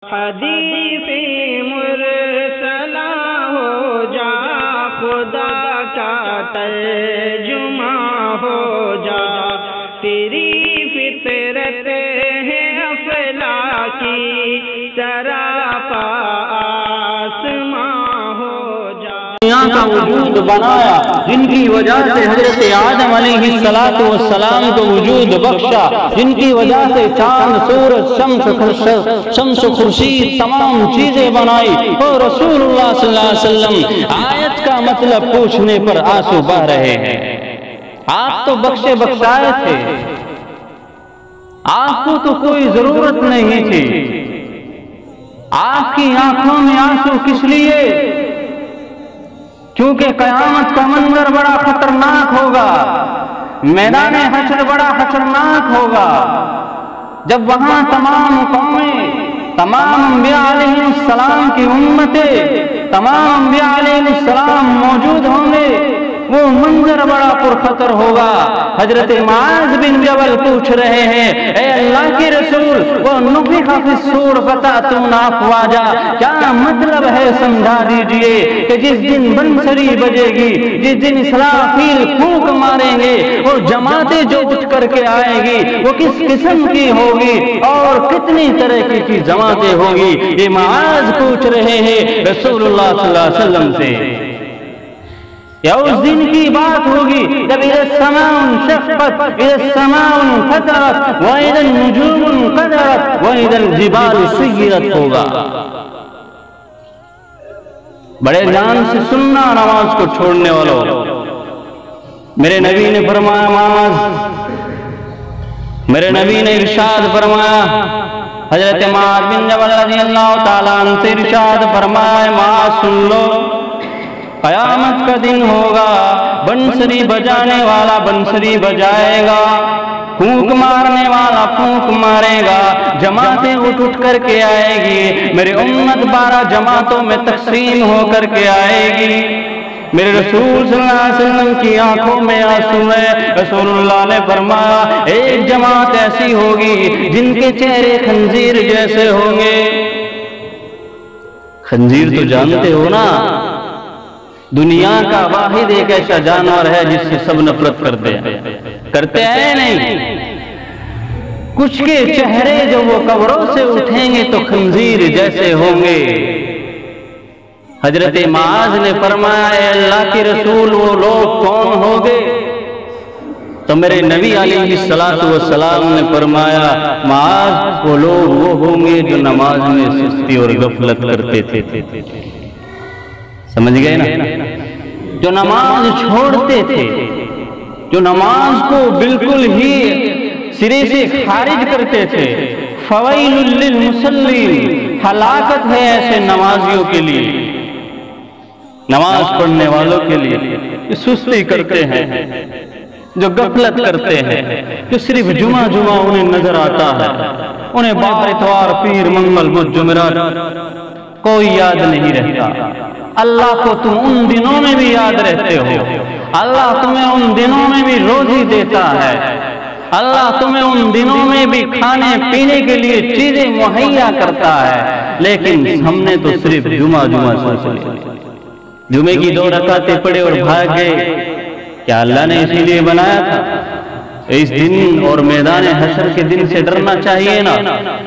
حدیث مرسلہ ہو جا، خدا کا ترجمہ ہو جا، تیری فطرت ہے افلاکی سراپا آسماں ہو جا۔ دنیا کا وجود بنایا، جن کی وجہ سے حضرت آدم علیہ السلام کو وجود بخشا، جن کی وجہ سے چاند، سورج، شمس خورشید تمام چیزیں بنائی، اور رسول اللہ صلی اللہ علیہ وسلم آیت کا مطلب پوچھنے پر آنسو بہہ رہے ہیں۔ آپ تو بخشے بخشائے تھے، آپ کو تو کوئی ضرورت نہیں تھی، آپ کی آنکھوں میں آنسو کس لیے؟ کیونکہ قیامت کا منظر بڑا خطرناک ہوگا، میدان حشر بڑا خطرناک ہوگا، جب وہاں تمام قومیں، تمام انبیاء علیہ السلام کی امتیں، تمام انبیاء علیہ السلام موجود ہوں گے، وہ منظر بڑا پرخطر ہوگا۔ حضرت معاذ بن جبل پوچھ رہے ہیں، اے اللہ کے رسول، وہ نفخ فی الصور فتأتون افواجا، کیا مطلب ہے سمجھا دیجئے کہ جس دن بنسری بجے گی، جس دن اسرافیل پھونک ماریں گے، وہ جماعتیں جو اٹھ کر کے آئے گی وہ کس قسم کی ہوگی اور کتنی طرح کی جماعتیں ہوگی؟ یہ معاذ پوچھ رہے ہیں رسول اللہ صلی اللہ علیہ وسلم سے۔ یا اس دن کی بات ہوگی جب اذا السماء انشقت، اذا السماء انفطرت، واذا النجوم انقدرت، واذا الجبال سیرت ہوگا۔ بڑے جان سے سننا نماز کو چھوڑنے والوں، میرے نبی نے فرمایا معاذ، میرے نبی نے ارشاد فرمایا، حضرت معاذ بن جبل رضی اللہ تعالیٰ عنہ سے ارشاد فرمایا، معاذ سن لو، قیامت کا دن ہوگا، بنسری بجانے والا بنسری بجائے گا، پھونک مارنے والا پھونک مارے گا، جماعتیں اٹھ اٹھ کر کے آئے گی، میری امت 12 جماعتوں میں تقسیم ہو کر کے آئے گی۔ میرے رسول صلی اللہ علیہ وسلم کی آنکھوں میں آنسو ہے۔ رسول اللہ نے فرمایا، ایک جماعت ایسی ہوگی جن کے چہرے خنزیر جیسے ہوں گے۔ خنزیر تو جانتے ہو نا، دنیا کا واحد ایک ایسا جانور ہے جس سے سب نفرت کرتے ہیں نہیں؟ کچھ کے چہرے جو وہ قبروں سے اٹھیں گے تو خنزیر جیسے ہوں گے۔ حضرت معاذ نے فرمایا، اے اللہ کے رسول، وہ لوگ کون ہوں گے؟ تو میرے نبی علیہ السلام نے فرمایا، معاذ، وہ لوگ وہ ہوں گے جو نماز میں سستی اور غفلت کرتے تھے۔ سمجھ گئے نا؟ جو نماز چھوڑتے تھے، جو نماز کو بالکل ہی سرے سے خارج کرتے تھے۔ فویل للمصلین، ہلاکت ہے ایسے نمازیوں کے لیے، نماز پڑھنے والوں کے لیے جو سستی کرتے ہیں، جو غفلت کرتے ہیں، جو صرف جمعہ انہیں نظر آتا ہے، انہیں بار اتوار پیر منگل بدھ جمعرات کوئی یاد نہیں رہتا۔ اللہ کو تم ان دنوں میں بھی یاد رہتے ہو، اللہ تمہیں ان دنوں میں بھی روزی دیتا ہے، اللہ تمہیں ان دنوں میں بھی کھانے پینے کے لیے چیزیں مہیا کرتا ہے، لیکن ہم نے تو صرف جمعہ سوچ لیا، جمعے کی 2 رکعتیں پڑھے اور بھاگ گئے۔ کیا اللہ نے اسی لیے بنایا تھا؟ اس دن اور میدان حشر کے دن سے ڈرنا چاہیے نا،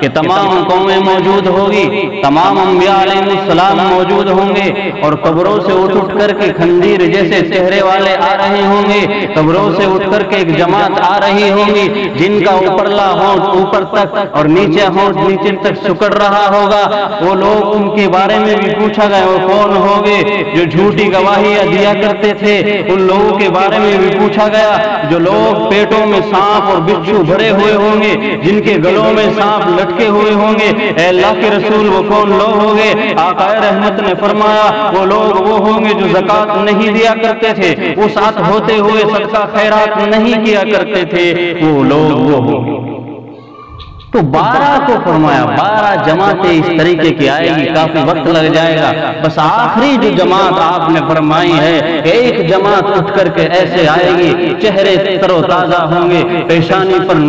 کہ تمام قومیں موجود ہوگی، تمام انبیاء علیہ السلام موجود ہوں گے، اور قبروں سے اٹھ اٹھ کر کے خنزیر جیسے چہرے والے آ رہے ہوں گے، قبروں سے اٹھ کر کے ایک جماعت آ رہی ہوں گی جن کا اوپرلا ہونٹ اوپر تک اور نیچے ہونٹ نیچے تک سکڑ رہا ہوگا۔ وہ لوگ، ان کے بارے میں بھی پوچھا گیا، وہ کون ہوں گے جو جھوٹی گواہیاں دیا کرتے تھے؟ ان لوگوں کے بارے میں بھی پوچھا گیا جو لوگ پیٹوں میں سانپ اور بچھو بھرے ہوئے ہوں گے، جن کے گلوں میں سانپ لٹکے ہوئے ہوں گے۔ اے اللہ کے رسول، وہ کون لوگ ہوں گے؟ آقا رحمت نے فرمایا، وہ لوگ وہ ہوں گے جو زکوٰۃ نہیں دیا کرتے تھے، وہ ساتھ ہوتے ہوئے صدقہ خیرات نہیں کیا کرتے تھے، وہ لوگ وہ ہوں گے۔ تو 12 کو فرمایا 12 جماعتیں اس طریقے کی آئے گی، کافی وقت لگ جائے گا، بس آخری جو جماعت آپ نے فرمائی ہے ایک جماعت اٹھ کر کے ایسے آئے گی، چہرے تر و تازہ ہوں گے، پیشانی پر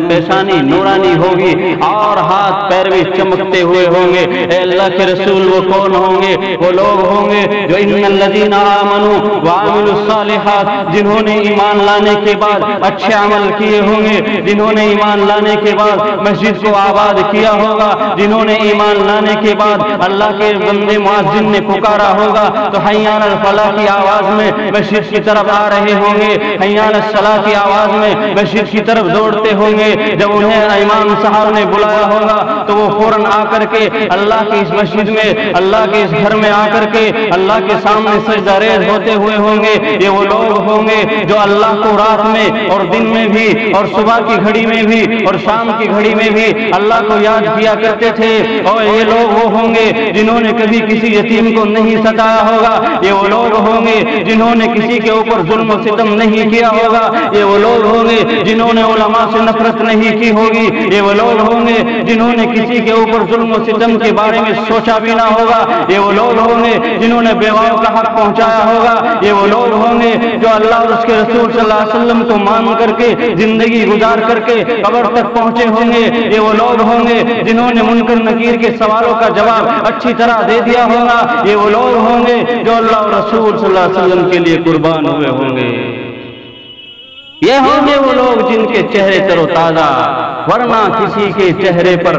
پیشانی نورانی ہوگی اور ہاتھ پیر بھی چمکتے ہوئے ہوں گے۔ اے اللہ کے رسول وہ کون ہوں گے؟ وہ لوگ ہوں گے جو ان الذین آمنوا وعملوا الصالحات، جنہوں نے ایمان لانے کے بعد اچھے عمل کیے ہوں گے، جنہوں نے ایمان لانے کے بعد مسجد کو آباد کیا ہوگا، جنہوں نے ایمان لانے کے بعد اللہ کے بندے مؤذن نے پکارا ہوگا تو حی علی الفلاح کی آواز میں مسجد کی طرف آ رہے ہوں گے، حی علی الصلاح کی آواز میں مسجد کی طرف دوڑتے ہوں گے۔ جب انہیں امام صاحب نے بلایا ہوگا تو وہ فوراً آ کر کے اللہ کی اس مسجد میں، اللہ کے اس گھر میں آ کر کے اللہ کے سامنے سجدہ ریز ہوتے ہوئے ہوں گے۔ یہ وہ لوگ ہوں گے جو اللہ کو رات میں اور دن میں بھی اور صبح کی گھڑی میں بھی اور شام کی گھڑی میں بھی اللہ کو یاد کیا کرتے تھے۔ اور یہ لوگ وہ ہوں گے جنہوں نے کبھی کسی یتیم کو نہیں ستایا ہوگا، یہ وہ لوگ ہوں گے جنہوں نے کسی کے اوپر ظلم و ستم نہیں کیا ہوگا، یہ وہ لوگ ہوں گے جنہوں نے علماء سے نفرت نہیں کی ہوگی، یہ وہ لوگ ہوں گے جنہوں نے کسی کے اوپر ظلم و ستم کے بارے میں سوچا بھی نہ ہوگا، یہ وہ لوگ ہوں گے جنہوں نے بیواؤں کا حق پہنچایا ہوگا، یہ وہ لوگ ہوں گے جو اللہ اور اس کے رسول صلی اللہ علیہ وسلم کو مان کر کے زندگی گزار کر کے قبر تک پہنچے ہوں گے، یہ وہ لوگ ہوں گے جنہوں نے منکر نکیر کے سوالوں کا جواب اچھی طرح دے دیا ہوگا، یہ وہ لوگ ہوں گے جو اللہ اور رسول صلی اللہ علیہ وسلم کے لیے قربان ہوئے ہوں گے۔ یہ ہوں گے وہ لوگ جن کے چہرے تر و تازہ، ورنہ کسی کے چہرے پر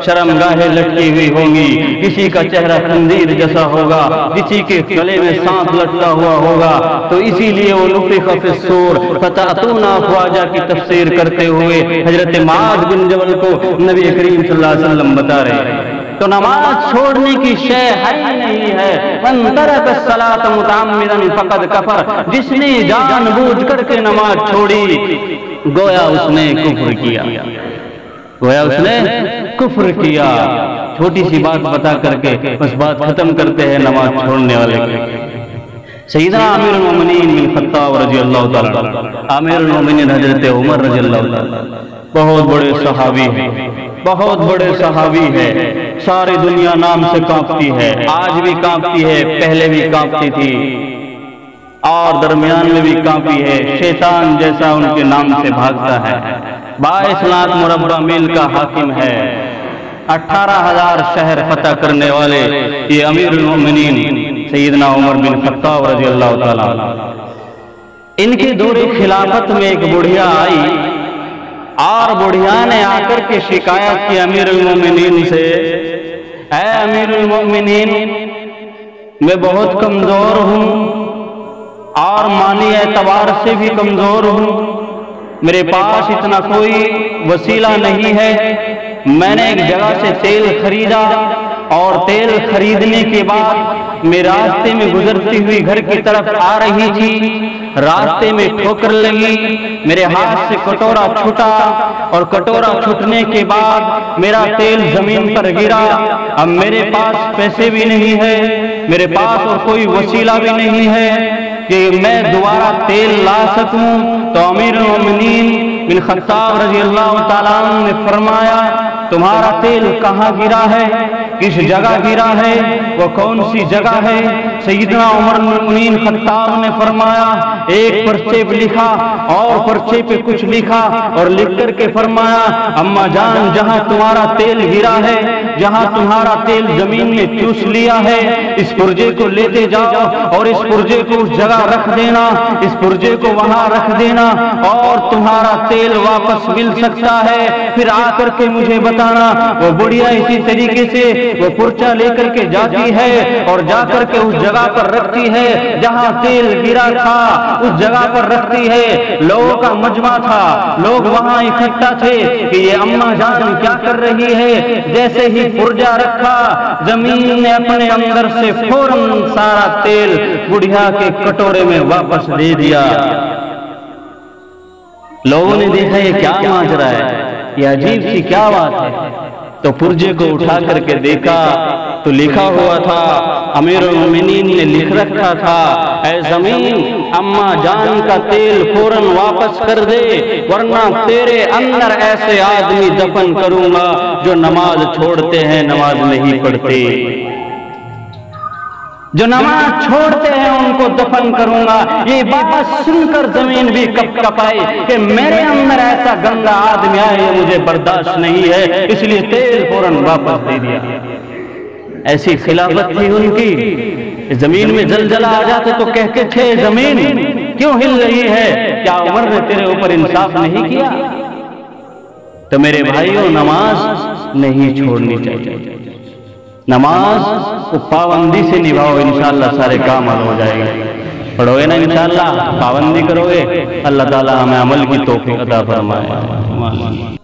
شرمگاہیں لٹکی ہوئی ہوں گی، کسی کا چہرہ خنزیر جیسا ہوگا، کسی کے گلے میں سانپ لٹکا ہوا ہوگا۔ تو اسی لیے وہ نفخ فی الصور فتأتون افواجا کی تفسیر کرتے ہوئے حضرت معاذ بن جبل کو نبی کریم صلی اللہ علیہ وسلم بتا رہے ہیں۔ تو نماز چھوڑنے کی شے ہے نہیں ہے، من ترک الصلاۃ متعمدا فقد کفر، جس نے جان بوجھ کر کے نماز چھوڑی گویا اس نے کفر کیا، گویا اس نے کفر کیا۔ چھوٹی سی بات بتا کر کے بس بات ختم کرتے ہیں نماز چھوڑنے والے کی۔ سیدنا امیر المومنین بن خطاب رضی اللہ تعالیٰ، امیر المومنین حضرت عمر رضی اللہ تعالیٰ بہت بڑے صحابی ہیں، بہت بڑے صحابی ہیں، ساری دنیا نام سے کانپتی ہے، آج بھی کانپتی ہے، پہلے بھی کانپتی تھی اور درمیان میں بھی کانپی ہے۔ شیطان جیسا ان کے نام سے بھاگتا ہے، 22 لاکھ مربع میل کا حاکم ہے، 18,000 شہر فتح کرنے والے یہ امیر المومنین سیدنا عمر بن خطاب رضی اللہ تعالیٰ۔ ان کے دور خلافت میں ایک بڑھیا آئی اور بڑھیا نے آ کر کے شکایت کی امیر المومنین سے، اے امیر المومنین میں بہت کمزور ہوں اور مالی اعتبار سے بھی کمزور ہوں، میرے پاس اتنا کوئی وسیلہ نہیں ہے، میں نے ایک جگہ سے تیل خریدا اور تیل خریدنے کے بعد میں راستے میں گزرتی ہوئی گھر کی طرف آ رہی تھی، راستے میں ٹھوکر لگی، میرے ہاتھ سے کٹورا چھوٹا اور کٹورا چھوٹنے کے بعد میرا تیل زمین پر گرا۔ اب میرے پاس پیسے بھی نہیں ہے، میرے پاس اور کوئی وسیلہ بھی نہیں ہے کہ میں دوبارہ تیل لا سکوں۔ تو امیر المومنین بن خطاب رضی اللہ تعالیٰ عنہ نے فرمایا تمہارا تیل کہاں گرا ہے، کس جگہ گرا ہے، وہ کون سی جگہ ہے؟ سیدنا عمر المومنین خطاب نے فرمایا ایک پرچے پہ لکھا اور پرچے پہ کچھ لکھا اور لکھ کر کے فرمایا اما جان جہاں تمہارا تیل گرا ہے، جہاں تمہارا تیل زمین میں چوس لیا ہے، اس پرجے کو لیتے جاؤ اور اس پرجے کو اس جگہ رکھ دینا، اس پرجے کو وہاں رکھ دینا اور تمہارا تیل واپس مل سکتا ہے، پھر آ کر کے مجھے بتانا۔ وہ بڑھیا اسی طریقے سے وہ پرچہ لے کر کے جاتی ہے اور جا کر کے اس جگہ پر رکھتی ہے جہاں تیل گرا تھا، اس جگہ پر رکھتی ہے۔ لوگوں کا مجمع تھا، لوگ وہاں اکٹھا تھے کہ یہ اما جان کیا کر رہی ہے۔ جیسے ہی پرجہ رکھا زمین نے اپنے اندر سے فوراً سارا تیل بڑھیا کے کٹورے میں واپس دے دیا۔ لوگوں نے دیکھا یہ کیا ماجرا ہے، یہ عجیب سی کیا بات ہے۔ تو پرجے کو اٹھا کر کے دیکھا تو لکھا ہوا تھا، امیر المومنین نے لکھ رکھا تھا، اے زمین اماں جان کا تیل فوراً واپس کر دے، ورنہ تیرے اندر ایسے آدمی دفن کروں گا جو نماز چھوڑتے ہیں، نماز نہیں پڑھتے، جو نماز چھوڑتے ہیں ان کو دفن کروں گا۔ یہ بات سن کر زمین بھی کپ کپائی کہ میرے اندر ایسا گندا آدمی آئے، یہ مجھے برداشت نہیں ہے، اس لیے تیل فوراً واپس دے دیا۔ ایسی خلافت تھی ان کی، زمین میں زلزلہ آ جاتے تو کہتے تھے زمین کیوں ہل رہی ہے، کیا عمر نے تیرے اوپر انصاف نہیں کیا؟ تو میرے بھائیوں نماز نہیں چھوڑنی چاہیے، نماز کو پابندی سے نبھاؤ، انشاءاللہ سارے کام حل ہو جائے گا۔ پڑھو گے نا انشاءاللہ، پابندی کرو گے، اللہ تعالی ہمیں عمل کی توفیق عطا فرمائے۔